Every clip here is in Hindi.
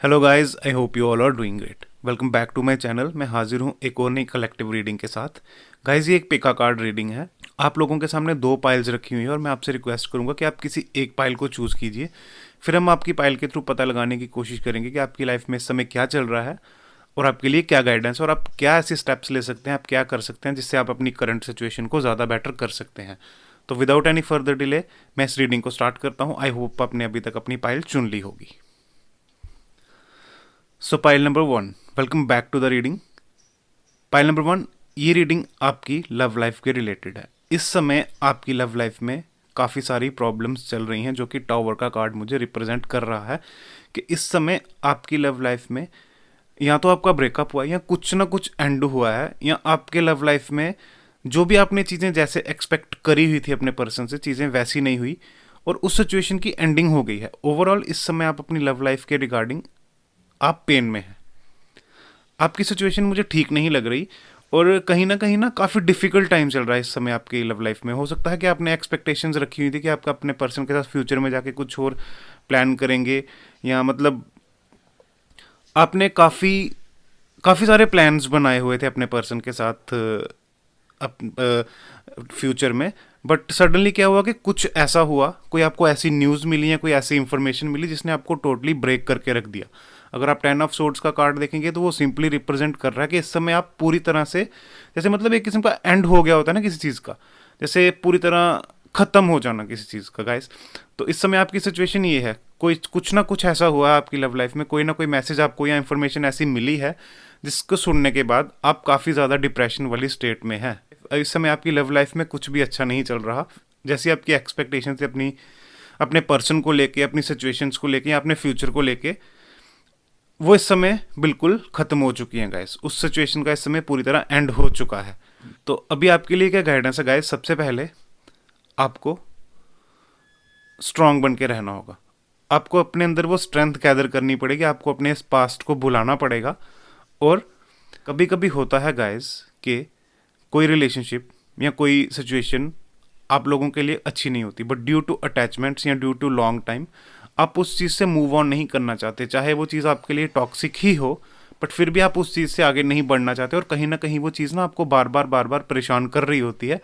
Hello guys, I hope you all are doing great. Welcome back to my channel. मैं हाजिर हूँ एक और नई कलेक्टिव रीडिंग के साथ। गाइस, ये एक पिका कार्ड रीडिंग है। आप लोगों के सामने दो पाइल्स रखी हुई है और मैं आपसे रिक्वेस्ट करूंगा कि आप किसी एक पाइल को चूज़ कीजिए। फिर हम आपकी पाइल के थ्रू पता लगाने की कोशिश करेंगे कि आपकी लाइफ में इस समय क्या चल रहा है और आपके लिए क्या गाइडेंस और आप क्या ऐसे स्टेप्स ले सकते हैं, आप क्या कर सकते हैं जिससे आप अपनी करंट सिचुएशन को ज़्यादा बेटर कर सकते हैं। तो विदाउट एनी फर्दर डिले मैं इस रीडिंग को स्टार्ट करता हूँ। आई होप आपने अभी तक अपनी पाइल चुन ली होगी। So pile number 1, welcome back to the reading. Pile number 1, ये रीडिंग आपकी लव लाइफ के रिलेटेड है। इस समय आपकी लव लाइफ में काफ़ी सारी प्रॉब्लम्स चल रही हैं, जो कि टावर का कार्ड मुझे रिप्रेजेंट कर रहा है कि इस समय आपकी लव लाइफ में या तो आपका ब्रेकअप हुआ है या कुछ ना कुछ एंड हुआ है, या आपके लव लाइफ में जो भी आपने चीज़ें जैसे एक्सपेक्ट करी हुई थी अपने पर्सन से, चीज़ें वैसी नहीं हुई और उस सिचुएशन की एंडिंग हो गई है। ओवरऑल इस समय आप अपनी लव लाइफ के रिगार्डिंग आप पेन में हैं। आपकी सिचुएशन मुझे ठीक नहीं लग रही और कहीं ना काफ़ी डिफिकल्ट टाइम चल रहा है इस समय आपकी लव लाइफ में। हो सकता है कि आपने एक्सपेक्टेशंस रखी हुई थी कि आप अपने पर्सन के साथ फ्यूचर में जाके कुछ और प्लान करेंगे, या मतलब आपने काफ़ी काफ़ी सारे प्लान्स बनाए हुए थे अपने पर्सन के साथ फ्यूचर में। बट सडनली क्या हुआ कि कुछ ऐसा हुआ, कोई आपको ऐसी न्यूज़ मिली या कोई ऐसी इंफॉर्मेशन मिली जिसने आपको टोटली ब्रेक करके रख दिया। अगर आप 10 ऑफ सोर्ड्स का कार्ड देखेंगे तो वो सिंपली रिप्रेजेंट कर रहा है कि इस समय आप पूरी तरह से, जैसे मतलब एक किस्म का एंड हो गया होता है ना किसी चीज़ का, जैसे पूरी तरह ख़त्म हो जाना किसी चीज़ का गाइस। तो इस समय आपकी सिचुएशन ये है, कोई कुछ ना कुछ ऐसा हुआ है आपकी लव लाइफ में, कोई ना कोई मैसेज आपको या इन्फॉर्मेशन ऐसी मिली है जिसको सुनने के बाद आप काफ़ी ज़्यादा डिप्रेशन वाली स्टेट में हैं। इस समय आपकी लव लाइफ में कुछ भी अच्छा नहीं चल रहा। जैसी आपकी एक्सपेक्टेशन थी अपने पर्सन को लेके, अपनी सिचुएशंस को लेके या अपने फ्यूचर को लेके, वो इस समय बिल्कुल ख़त्म हो चुकी हैं गाइस। उस सिचुएशन का इस समय पूरी तरह एंड हो चुका है। तो अभी आपके लिए क्या गाइडेंस है गाइस? सबसे पहले आपको स्ट्रांग बन के रहना होगा। आपको अपने अंदर वो स्ट्रेंथ गैदर करनी पड़ेगी, आपको अपने इस पास्ट को भुलाना पड़ेगा। और कभी कभी होता है गाइस कि कोई रिलेशनशिप या कोई सिचुएशन आप लोगों के लिए अच्छी नहीं होती, बट ड्यू टू अटैचमेंट्स या ड्यू टू लॉन्ग टाइम आप उस चीज़ से मूव ऑन नहीं करना चाहते। चाहे वो चीज़ आपके लिए टॉक्सिक ही हो, बट फिर भी आप उस चीज़ से आगे नहीं बढ़ना चाहते और कहीं ना कहीं वो चीज़ ना आपको बार बार परेशान कर रही होती है।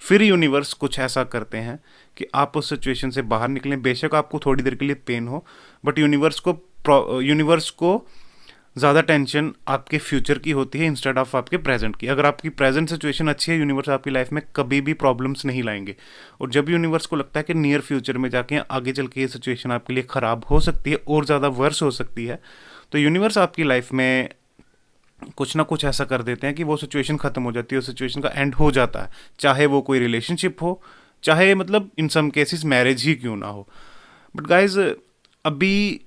फिर यूनिवर्स कुछ ऐसा करते हैं कि आप उस सिचुएशन से बाहर निकलें। बेशक आपको थोड़ी देर के लिए पेन हो, बट यूनिवर्स को ज़्यादा टेंशन आपके फ्यूचर की होती है इंस्टेड ऑफ आपके प्रेजेंट की। अगर आपकी प्रेजेंट सिचुएशन अच्छी है, यूनिवर्स आपकी लाइफ में कभी भी प्रॉब्लम्स नहीं लाएंगे। और जब यूनिवर्स को लगता है कि नियर फ्यूचर में जाके आगे चल के ये सिचुएशन आपके लिए ख़राब हो सकती है और ज़्यादा वर्स हो सकती है, तो यूनिवर्स आपकी लाइफ में कुछ ना कुछ ऐसा कर देते हैं कि वो सिचुएशन ख़त्म हो जाती है, उस सिचुएशन का एंड हो जाता है। चाहे वो कोई रिलेशनशिप हो, चाहे मतलब इन सम केसेस मैरिज ही क्यों ना हो। बट गाइज, अभी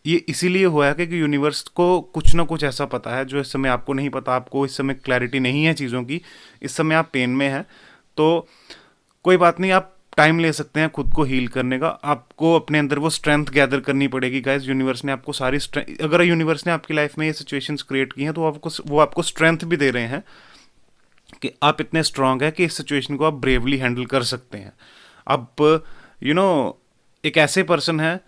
ये इसीलिए हुआ है कि यूनिवर्स को कुछ ना कुछ ऐसा पता है जो इस समय आपको नहीं पता। आपको इस समय क्लैरिटी नहीं है चीज़ों की, इस समय आप पेन में हैं। तो कोई बात नहीं, आप टाइम ले सकते हैं खुद को हील करने का। आपको अपने अंदर वो स्ट्रेंथ गैदर करनी पड़ेगी गाइज। यूनिवर्स ने आपको सारी स्ट्रेंथ, अगर यूनिवर्स ने आपकी लाइफ में ये सिचुएशंस क्रिएट की हैं तो वो आपको स्ट्रेंथ भी दे रहे हैं कि आप इतने स्ट्रांग हैं कि इस सिचुएशन को आप ब्रेवली हैंडल कर सकते हैं। आप एक ऐसे पर्सन है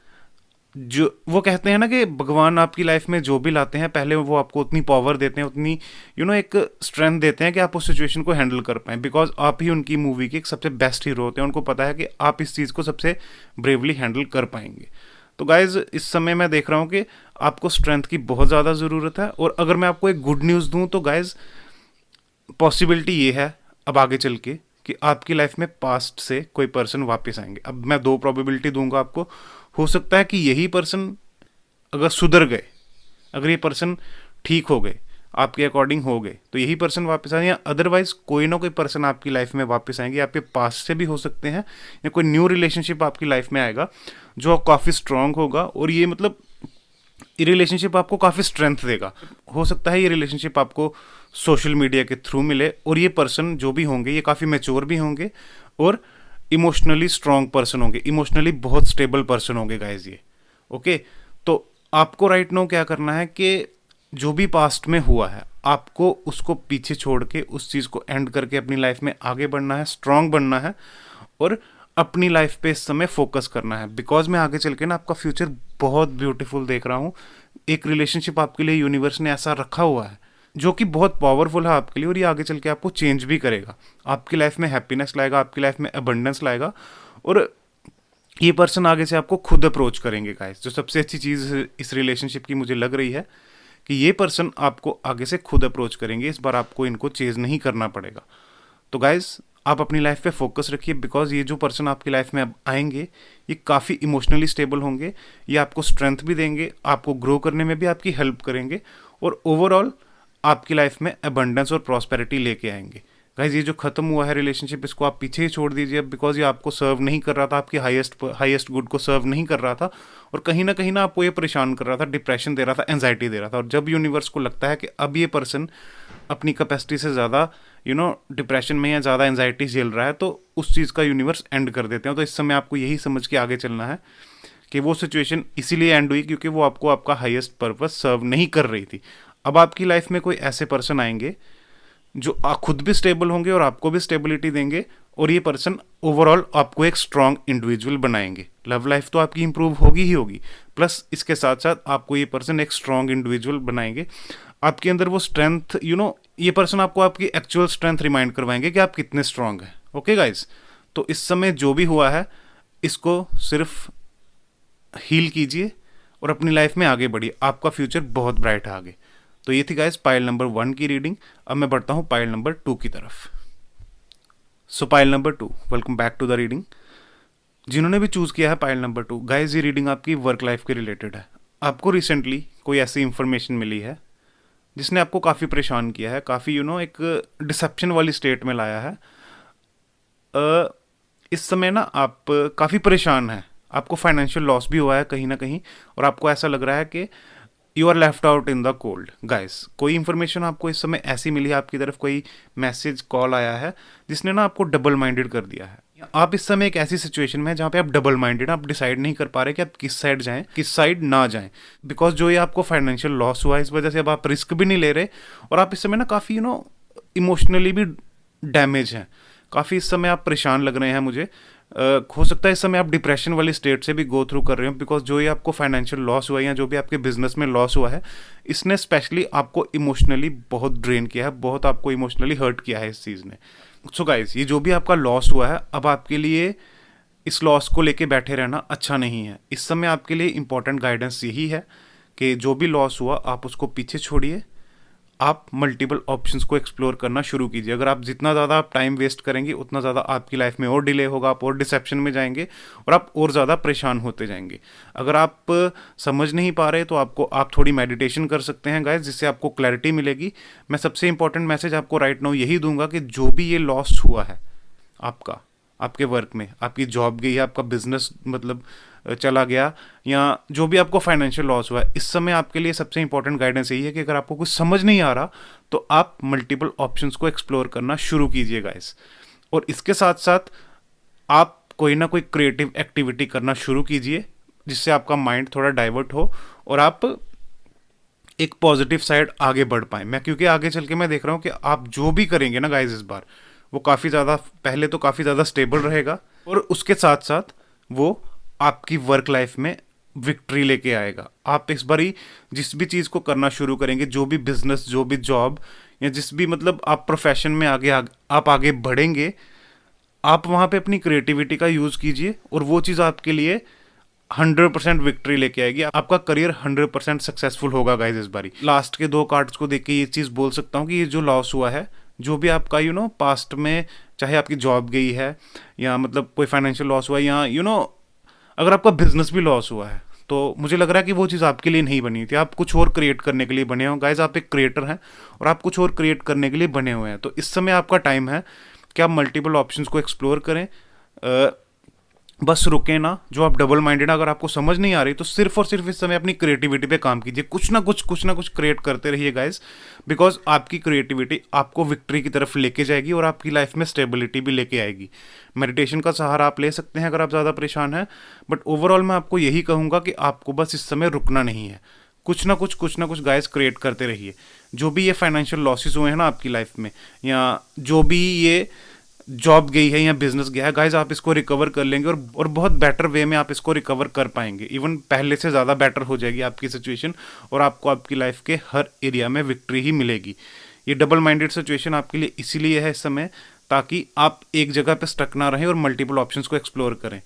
जो, वो कहते हैं ना कि भगवान आपकी लाइफ में जो भी लाते हैं पहले वो आपको उतनी पावर देते हैं, उतनी एक स्ट्रेंथ देते हैं कि आप उस सिचुएशन को हैंडल कर पाएँ, बिकॉज आप ही उनकी मूवी के एक सबसे बेस्ट हीरो होते हैं। उनको पता है कि आप इस चीज़ को सबसे ब्रेवली हैंडल कर पाएंगे। तो गाइज, इस समय मैं देख रहा हूँ कि आपको स्ट्रेंथ की बहुत ज़्यादा ज़रूरत है। और अगर मैं आपको एक गुड न्यूज़ दूँ तो गाइज, पॉसिबिलिटी ये है अब आगे चल के कि आपकी लाइफ में पास्ट से कोई पर्सन वापस आएंगे। अब मैं दो प्रोबेबिलिटी दूंगा आपको। हो सकता है कि यही पर्सन अगर सुधर गए, अगर ये पर्सन ठीक हो गए, आपके अकॉर्डिंग हो गए, तो यही पर्सन वापस आएंगे। या अदरवाइज कोई ना कोई पर्सन आपकी लाइफ में वापस आएंगे, आपके पास्ट से भी हो सकते हैं, या कोई न्यू रिलेशनशिप आपकी लाइफ में आएगा जो काफ़ी स्ट्रांग होगा। और ये मतलब ये रिलेशनशिप आपको काफ़ी स्ट्रेंथ देगा। हो सकता है ये रिलेशनशिप आपको सोशल मीडिया के थ्रू मिले, और ये पर्सन जो भी होंगे ये काफ़ी मैच्योर भी होंगे और इमोशनली स्ट्रांग पर्सन होंगे, इमोशनली बहुत स्टेबल पर्सन होंगे गाइज ये। ओके, तो आपको राइट नाउ क्या करना है कि जो भी पास्ट में हुआ है आपको उसको पीछे छोड़ के उस चीज़ को एंड करके अपनी लाइफ में आगे बढ़ना है, स्ट्रांग बनना है। और अपनी लाइफ पे इस समय फोकस करना है, बिकॉज मैं आगे चल के ना आपका फ्यूचर बहुत ब्यूटीफुल देख रहा हूँ। एक रिलेशनशिप आपके लिए यूनिवर्स ने ऐसा रखा हुआ है जो कि बहुत पावरफुल है आपके लिए, और ये आगे चल के आपको चेंज भी करेगा, आपकी लाइफ में हैप्पीनेस लाएगा, आपकी लाइफ में अबंडेंस लाएगा। और ये पर्सन आगे से आपको खुद अप्रोच करेंगे गाइस। जो सबसे अच्छी चीज़ इस रिलेशनशिप की मुझे लग रही है कि ये पर्सन आपको आगे से खुद अप्रोच करेंगे, इस बार आपको इनको चेज नहीं करना पड़ेगा। तो गाइस आप अपनी लाइफ पे फोकस रखिए, बिकॉज ये जो पर्सन आपकी लाइफ में अब आएंगे ये काफ़ी इमोशनली स्टेबल होंगे, ये आपको स्ट्रेंथ भी देंगे, आपको ग्रो करने में भी आपकी हेल्प करेंगे, और ओवरऑल आपकी लाइफ में अबंडेंस और प्रॉस्पेरिटी लेके आएंगे। गाइज ये जो खत्म हुआ है रिलेशनशिप, इसको आप पीछे ही छोड़ दीजिए, बिकॉज ये आपको सर्व नहीं कर रहा था, आपकी हाईएस्ट गुड को सर्व नहीं कर रहा था, और कहीं ना आपको ये परेशान कर रहा था, डिप्रेशन दे रहा था, एंजाइटी दे रहा था। और जब यूनिवर्स को लगता है कि अब ये पर्सन अपनी कैपेसिटी से ज़्यादा डिप्रेशन में या ज़्यादा एंजाइटी झेल रहा है, तो उस चीज़ का यूनिवर्स एंड कर देते हैं। तो इस समय आपको यही समझ के आगे चलना है कि वो सिचुएशन इसीलिए एंड हुई क्योंकि वो आपको आपका हाईएस्ट पर्पस सर्व नहीं कर रही थी। अब आपकी लाइफ में कोई ऐसे पर्सन आएंगे जो खुद भी स्टेबल होंगे और आपको भी स्टेबिलिटी देंगे, और ये पर्सन ओवरऑल आपको एक स्ट्रांग इंडिविजुअल बनाएंगे। लव लाइफ तो आपकी इंप्रूव होगी ही होगी, प्लस इसके साथ साथ आपको ये पर्सन एक स्ट्रांग इंडिविजुअल बनाएंगे। आपके अंदर वो स्ट्रेंथ ये पर्सन आपको आपकी एक्चुअल स्ट्रेंथ रिमाइंड करवाएंगे कि आप कितने स्ट्रांग हैं। ओके गाइज, तो इस समय जो भी हुआ है इसको सिर्फ हील कीजिए और अपनी लाइफ में आगे बढ़िए, आपका फ्यूचर बहुत ब्राइट है आगे। तो ये थी गाइस पाइल नंबर 1 की रीडिंग। अब मैं बढ़ता हूँ पाइल नंबर 2 की तरफ। So pile number 2, welcome back to the reading. जिन्होंने भी चूज़ किया है पाइल नंबर 2, गाइस ये रीडिंग आपकी वर्क लाइफ के रिलेटेड है। आपको रिसेंटली कोई ऐसी इंफॉर्मेशन मिली है जिसने आपको काफ़ी परेशान किया है, काफ़ी एक डिसेप्शन वाली स्टेट में लाया है। इस समय ना आप काफ़ी परेशान हैं, आपको फाइनेंशियल लॉस भी हुआ है कहीं ना कहीं, और आपको ऐसा लग रहा है कि you are left out in the cold. Guys कोई इन्फॉर्मेशन आपको इस समय ऐसी मिली है, आपकी तरफ कोई मैसेज कॉल आया है जिसने ना आपको डबल माइंडेड कर दिया है। आप इस समय एक ऐसी सिचुएशन में जहाँ पे आप डबल माइंडेड, आप डिसाइड नहीं कर पा रहे कि आप किस साइड जाएं किस साइड ना जाएं, बिकॉज जो ये आपको फाइनेंशियल लॉस हुआ है इस वजह से अब आप रिस्क भी नहीं ले रहे, और आप इस समय ना काफ़ी इमोशनली भी डैमेज हैं, काफ़ी इस समय आप परेशान लग रहे हैं मुझे। हो सकता है इस समय आप डिप्रेशन वाली स्टेट से भी गो थ्रू कर रहे हो, बिकॉज जो ये आपको फाइनेंशियल लॉस हुआ है या जो भी आपके बिजनेस में लॉस हुआ है, इसने स्पेशली आपको इमोशनली बहुत ड्रेन किया है, बहुत आपको इमोशनली हर्ट किया है इस चीज़ ने। सो गाइस ये जो भी आपका लॉस हुआ है, अब आपके लिए इस लॉस को लेके बैठे रहना अच्छा नहीं है। इस समय आपके लिए इंपॉर्टेंट गाइडेंस यही है कि जो भी लॉस हुआ आप उसको पीछे छोड़िए, आप मल्टीपल ऑप्शंस को एक्सप्लोर करना शुरू कीजिए। अगर आप जितना ज़्यादा आप टाइम वेस्ट करेंगे उतना ज़्यादा आपकी लाइफ में और डिले होगा, आप और डिसेप्शन में जाएंगे और आप और ज़्यादा परेशान होते जाएंगे। अगर आप समझ नहीं पा रहे तो आप थोड़ी मेडिटेशन कर सकते हैं गाइस, जिससे आपको क्लैरिटी मिलेगी। मैं सबसे इंपॉर्टेंट मैसेज आपको राइट नाउ यही दूंगा कि जो भी ये लॉस हुआ है आपका, आपके वर्क में, आपकी जॉब गई है, आपका बिजनेस चला गया, या जो भी आपको फाइनेंशियल लॉस हुआ है, इस समय आपके लिए सबसे इंपॉर्टेंट गाइडेंस यही है कि अगर आपको कुछ समझ नहीं आ रहा तो आप मल्टीपल ऑप्शंस को एक्सप्लोर करना शुरू कीजिए गाइस। और इसके साथ साथ आप कोई ना कोई क्रिएटिव एक्टिविटी करना शुरू कीजिए जिससे आपका माइंड थोड़ा डाइवर्ट हो और आप एक पॉजिटिव साइड आगे बढ़ पाए। क्योंकि आगे चल के मैं देख रहा हूँ कि आप जो भी करेंगे ना गाइस इस बार, वो काफ़ी ज़्यादा, पहले तो काफ़ी ज़्यादा स्टेबल रहेगा, और उसके साथ साथ वो आपकी वर्क लाइफ में विक्ट्री लेके आएगा। आप इस बार ही जिस भी चीज़ को करना शुरू करेंगे, जो भी बिजनेस, जो भी जॉब, या जिस भी आप प्रोफेशन में आप आगे बढ़ेंगे, आप वहाँ पे अपनी क्रिएटिविटी का यूज़ कीजिए और वो चीज़ आपके लिए 100% विक्ट्री लेके आएगी। आपका करियर 100% सक्सेसफुल होगा गाइज इस बारी। लास्ट के 2 कार्ड्स को देख के ये चीज़ बोल सकता हूँ कि ये जो लॉस हुआ है, जो भी आपका पास्ट में, चाहे आपकी जॉब गई है या कोई फाइनेंशियल लॉस हुआ है, या अगर आपका बिजनेस भी लॉस हुआ है, तो मुझे लग रहा है कि वो चीज़ आपके लिए नहीं बनी थी। आप कुछ और क्रिएट करने के लिए बने हो गाइज, आप एक क्रिएटर हैं और आप कुछ और क्रिएट करने के लिए बने हुए हैं। तो इस समय आपका टाइम है कि आप मल्टीपल ऑप्शंस को एक्सप्लोर करें, बस रुकें ना। जो आप डबल माइंडेड, अगर आपको समझ नहीं आ रही तो सिर्फ और सिर्फ इस समय अपनी क्रिएटिविटी पे काम कीजिए, कुछ ना कुछ क्रिएट करते रहिए गाइज, बिकॉज आपकी क्रिएटिविटी आपको विक्ट्री की तरफ लेके जाएगी और आपकी लाइफ में स्टेबिलिटी भी लेके आएगी। मेडिटेशन का सहारा आप ले सकते हैं अगर आप ज़्यादा परेशान हैं, बट ओवरऑल मैं आपको यही कहूँगा कि आपको बस इस समय रुकना नहीं है, कुछ ना कुछ गाइज क्रिएट करते रहिए। जो भी ये फाइनेंशियल लॉसेस हुए हैं ना आपकी लाइफ में, या जो भी ये जॉब गई है या बिजनेस गया है गाइज, आप इसको रिकवर कर लेंगे और बहुत बेटर वे में आप इसको रिकवर कर पाएंगे। इवन पहले से ज़्यादा बेटर हो जाएगी आपकी सिचुएशन और आपको आपकी लाइफ के हर एरिया में विक्ट्री ही मिलेगी। ये डबल माइंडेड सिचुएशन आपके लिए इसीलिए है इस समय, ताकि आप एक जगह पे स्टक ना रहें और मल्टीपल ऑप्शंस को एक्सप्लोर करें।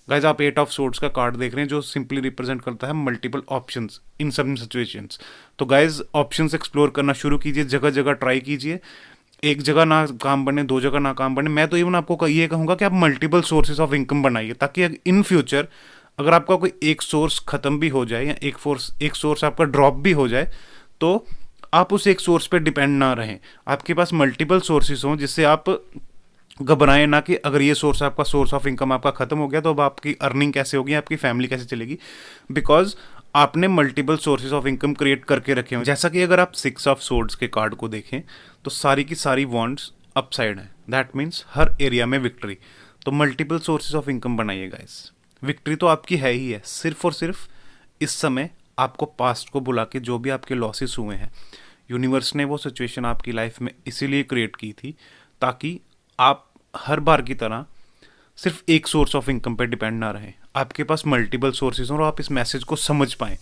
गाइज आप 8 ऑफ सोर्ड्स का कार्ड देख रहे हैं जो सिंपली रिप्रेजेंट करता है multiple options in some situations. तो गाइज ऑप्शंस एक्सप्लोर करना शुरू कीजिए, जगह जगह ट्राई कीजिए। एक जगह ना काम बने, दो जगह ना काम बने, मैं तो इवन आपको ये कहूँगा कि आप मल्टीपल सोर्सेज ऑफ इनकम बनाइए, ताकि इन फ्यूचर अगर आपका कोई एक सोर्स खत्म भी हो जाए या एक सोर्स आपका ड्रॉप भी हो जाए तो आप उस एक सोर्स पे डिपेंड ना रहें, आपके पास मल्टीपल सोर्सेज हों, जिससे आप घबराएं ना कि अगर ये सोर्स आपका सोर्स ऑफ इनकम आपका खत्म हो गया तो अब आपकी अर्निंग कैसे होगी, आपकी फैमिली कैसे चलेगी, बिकॉज आपने multiple sources of income create करके रखे हो। जैसा कि अगर आप 6 ऑफ सोर्ड्स के कार्ड को देखें तो सारी की सारी वॉन्ट्स अपसाइड है, दैट मीन्स हर एरिया में विक्ट्री। तो मल्टीपल सोर्सेज ऑफ इनकम बनाइए गाइस, विक्ट्री तो आपकी है ही है। सिर्फ और सिर्फ इस समय आपको पास्ट को बुला के जो भी आपके लॉसेस हुए हैं, यूनिवर्स ने वो सिचुएशन आपकी लाइफ में इसीलिए क्रिएट की थी ताकि आप हर बार की तरह सिर्फ एक सोर्स ऑफ इनकम पे डिपेंड ना रहें, आपके पास मल्टीपल सोर्सेज हों और आप इस मैसेज को समझ पाएँ,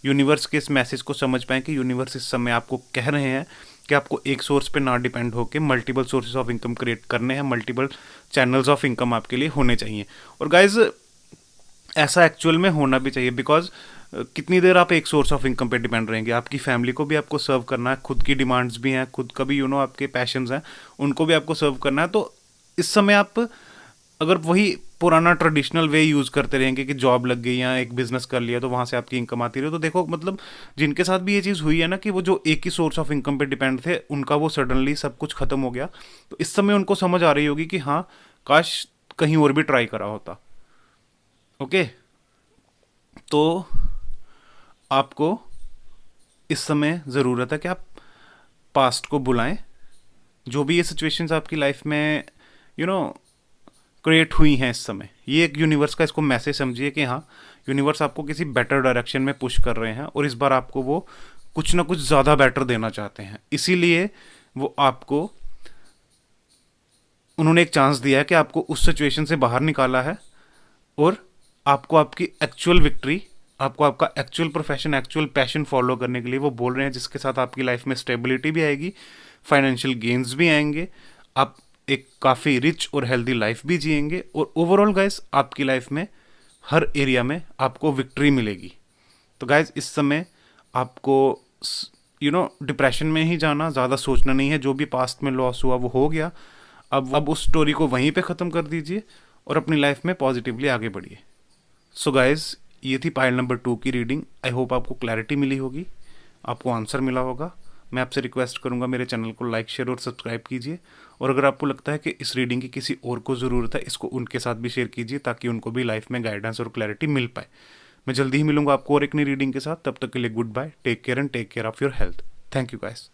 यूनिवर्स के इस मैसेज को समझ पाएँ कि यूनिवर्स इस समय आपको कह रहे हैं कि आपको एक सोर्स पे ना डिपेंड होकर multiple sources of income create करने हैं, मल्टीपल चैनल्स ऑफ इनकम आपके लिए होने चाहिए। और गाइज ऐसा एक्चुअल में होना भी चाहिए, बिकॉज कितनी देर आप एक सोर्स ऑफ इनकम पे डिपेंड रहेंगे, आपकी फैमिली को भी आपको सर्व करना है, खुद की डिमांड्स भी हैं, खुद का भी आपके पैशंस हैं, उनको भी आपको सर्व करना है। तो इस समय आप अगर वही पुराना ट्रेडिशनल वे यूज़ करते रहेंगे कि जॉब लग गई या एक बिजनेस कर लिया तो वहाँ से आपकी इनकम आती रही, तो देखो मतलब जिनके साथ भी ये चीज़ हुई है ना कि वो जो एक ही सोर्स ऑफ इनकम पे डिपेंड थे, उनका वो सडनली सब कुछ खत्म हो गया, तो इस समय उनको समझ आ रही होगी कि हाँ काश कहीं और भी ट्राई करा होता। ओके, तो आपको इस समय ज़रूरत है कि आप पास्ट को बुलाएं, जो भी ये सिचुएशंस आपकी लाइफ में क्रिएट हुई हैं इस समय, ये एक यूनिवर्स का इसको मैसेज समझिए कि हाँ यूनिवर्स आपको किसी बेटर डायरेक्शन में पुश कर रहे हैं और इस बार आपको वो कुछ ना कुछ ज़्यादा बेटर देना चाहते हैं, इसीलिए वो आपको उन्होंने एक चांस दिया है कि आपको उस सिचुएशन से बाहर निकाला है और आपको आपकी एक्चुअल विक्ट्री, आपको आपका actual profession, actual passion follow करने के लिए वो बोल रहे हैं, जिसके साथ आपकी लाइफ में स्टेबिलिटी भी आएगी, फाइनेंशियल गेन्स भी आएंगे, आप एक काफ़ी रिच और हेल्दी लाइफ भी जिएंगे और ओवरऑल गाइस आपकी लाइफ में हर एरिया में आपको विक्ट्री मिलेगी। तो गाइस इस समय आपको डिप्रेशन में ही जाना, ज़्यादा सोचना नहीं है, जो भी पास्ट में लॉस हुआ वो हो गया, अब उस स्टोरी को वहीं पे ख़त्म कर दीजिए और अपनी लाइफ में पॉजिटिवली आगे बढ़िए। सो गाइस ये थी पाइल नंबर 2 की रीडिंग। आई होप आपको क्लैरिटी मिली होगी, आपको आंसर मिला होगा। मैं आपसे रिक्वेस्ट करूंगा मेरे चैनल को लाइक, शेयर और सब्सक्राइब कीजिए, और अगर आपको लगता है कि इस रीडिंग की किसी और को ज़रूरत है, इसको उनके साथ भी शेयर कीजिए ताकि उनको भी लाइफ में गाइडेंस और क्लैरिटी मिल पाए। मैं जल्दी ही मिलूंगा आपको और एक नई रीडिंग के साथ, तब तक के लिए goodbye, take care and take care of your health. Thank you guys.